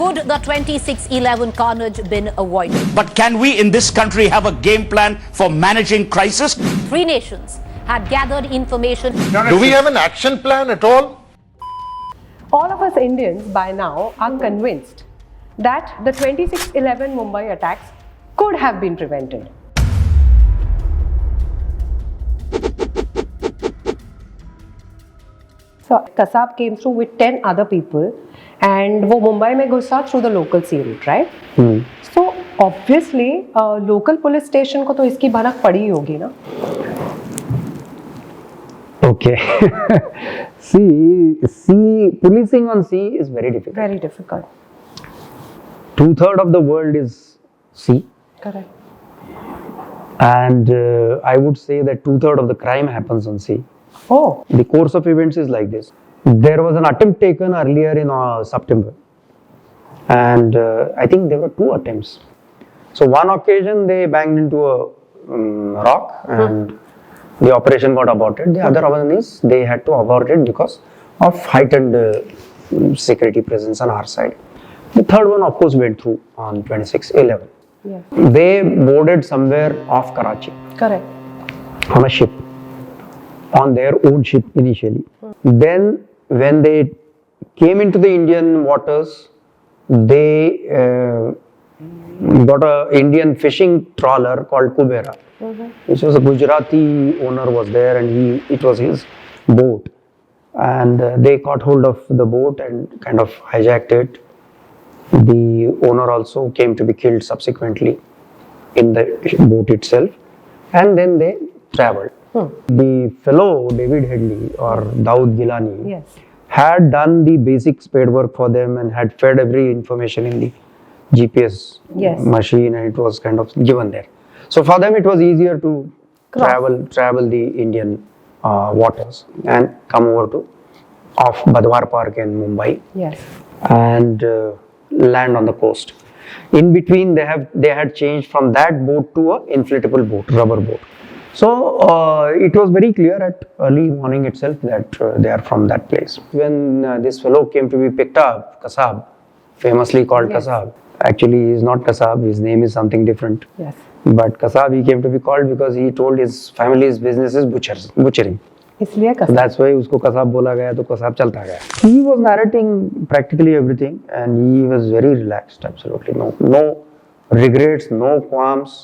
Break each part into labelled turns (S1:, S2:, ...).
S1: Could the 26/11 carnage been avoided?
S2: But can we in this country have a game plan for managing crisis?
S1: Three nations had gathered information.
S3: Do we have an action plan at all?
S4: All of us Indians by now are convinced that the 26/11 Mumbai attacks could have been prevented. So Kasab came through with 10 other people and वो मुंबई में घुसा through the local sea route, right? So obviously local police station को तो इसकी भनक पड़ी ही होगी ना?
S5: Okay. Policing on sea is very difficult.
S4: Very difficult.
S5: 2/3 of the world is sea.
S4: Correct.
S5: And I would say that 2/3 of the crime happens on sea.
S4: Oh.
S5: The course of events is like this. There was an attempt taken earlier in September. And I think there were 2 attempts. So one occasion they banged into a rock and the operation got aborted. The other one is they had to abort it because of heightened security presence on our side. The third one of course went through on 26/11.
S4: Yes.
S5: They boarded somewhere off Karachi.
S4: Correct.
S5: On a ship. On their own ship initially. Then when they came into the Indian waters, they got a Indian fishing trawler called Kubera, which was a Gujarati owner was there and it was his boat. And they caught hold of the boat and kind of hijacked it. The owner also came to be killed subsequently in the boat itself. And then they traveled. The fellow David Headley or Daud Gilani
S4: Yes.
S5: had done the basic spade work for them and had fed every information in the GPS
S4: Yes.
S5: machine and it was kind of given there. So for them it was easier to travel the Indian waters and come over to off Badwar Park in Mumbai
S4: Yes.
S5: and land on the coast. In between they had changed from that boat to a inflatable boat, rubber boat. So it was very clear at early morning itself that they are from that place. When this fellow came to be picked up, Kasab, famously called
S4: Yes.
S5: Kasab. Actually he is not Kasab, his name is something different.
S4: Yes.
S5: But Kasab he came to be called because he told his family's business is butchering.
S4: इसलिए
S5: So
S4: Kasab.
S5: that's why usko Kasab bola gaya, to Kasab chalta gaya. He was narrating practically everything and he was very relaxed, absolutely. No regrets, no qualms.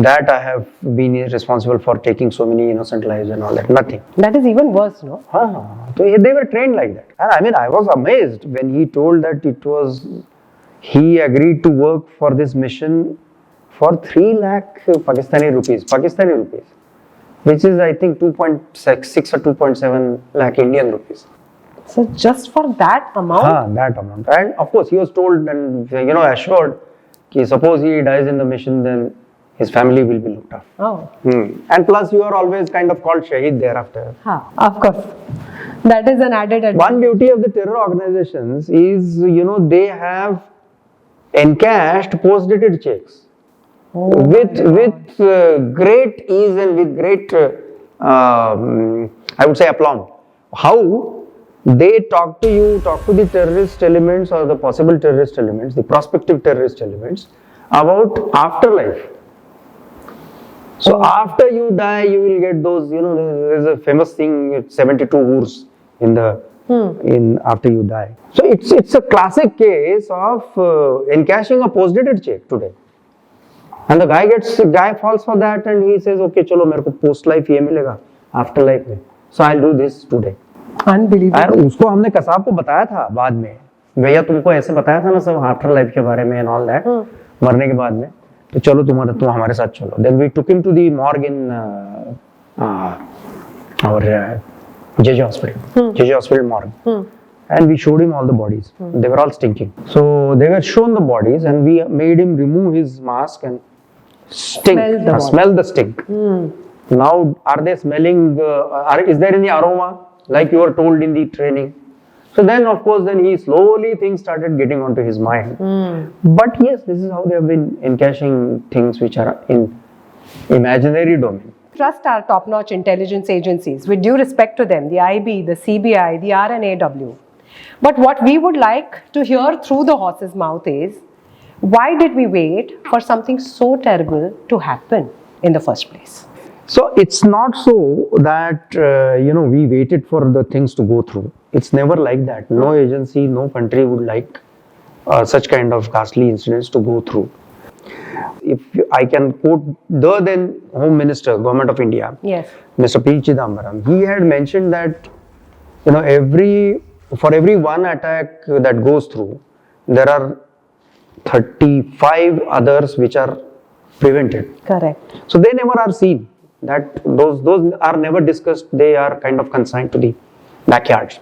S5: That I have been responsible for taking so many innocent lives and all that, nothing.
S4: That is even worse, no?
S5: So they were trained like that. And I mean, I was amazed when he told that he agreed to work for this mission for 3 lakh Pakistani rupees, which is I think 2.6 or 2.7 lakh Indian rupees.
S4: So just for that amount?
S5: That amount. And of course, he was told and assured that suppose he dies in the mission, then his family will be looked after.
S4: Oh.
S5: And plus, you are always kind of called Shaheed thereafter.
S4: Of course. That is an added advantage.
S5: One beauty of the terror organizations is, they have encashed post-dated checks with great ease and with great, I would say, aplomb. How they talk to the terrorist elements or the possible terrorist elements, the prospective terrorist elements, about afterlife. So after you die, you will get those, there is a famous thing, 72 hours in after you die. So it's a classic case of encashing a post-dated check today. And the guy falls for that and he says, okay, chalo, मेरे को post life ये मिलेगा, after life में. So I'll do this today.
S4: Unbelievable.
S5: और उसको हमने कसाब को बताया था बाद में, भैया तुमको ऐसे बताया था ना सब आफ्टर लाइफ के बारे में and all that, मरने के बाद में. तो चलो तुम हमारे साथ चलो. Then we took him to the morgue in our JJ hospital morgue. And we showed him all the bodies. They were all stinking. So they were shown the bodies and we made him remove his mask and smell the stink. Now are they smelling, is there any aroma like you were told in the training? So then of course slowly things started getting onto his mind. But yes, this is how they have been encashing things which are in imaginary domain.
S4: Trust our top-notch intelligence agencies with due respect to them, the IB, the CBI, the RNAW. But what we would like to hear through the horse's mouth is, why did we wait for something so terrible to happen in the first place?
S5: So it's not so that we waited for the things to go through. It's never like that. No agency, no country would like such kind of ghastly incidents to go through. If I can quote the then Home Minister, Government of India,
S4: Yes.
S5: Mr. P. Chidambaram, he had mentioned that for every one attack that goes through, there are 35 others which are prevented.
S4: Correct.
S5: So they never are seen. That those are never discussed. They are kind of consigned to the backyards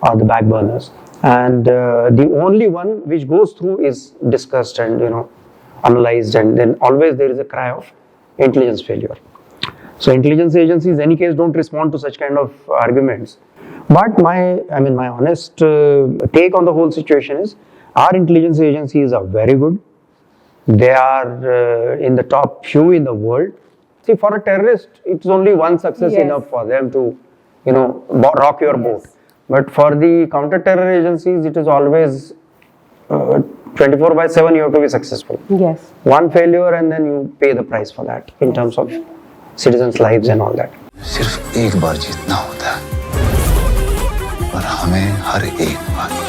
S5: or the back burners. And the only one which goes through is discussed and analyzed, and then always there is a cry of intelligence failure. So intelligence agencies, in any case, don't respond to such kind of arguments. But my honest take on the whole situation is, our intelligence agencies are very good. They are in the top few in the world. See, for a terrorist, it's only one success
S4: Yes.
S5: enough for them to, rock your boat. But for the counter-terror agencies, it is always 24/7 you have to be successful.
S4: Yes.
S5: One failure and then you pay the price for that in terms of citizens' lives and all that.
S6: सिर्फ एक बार जीतना होता है, पर हमें हर एक बार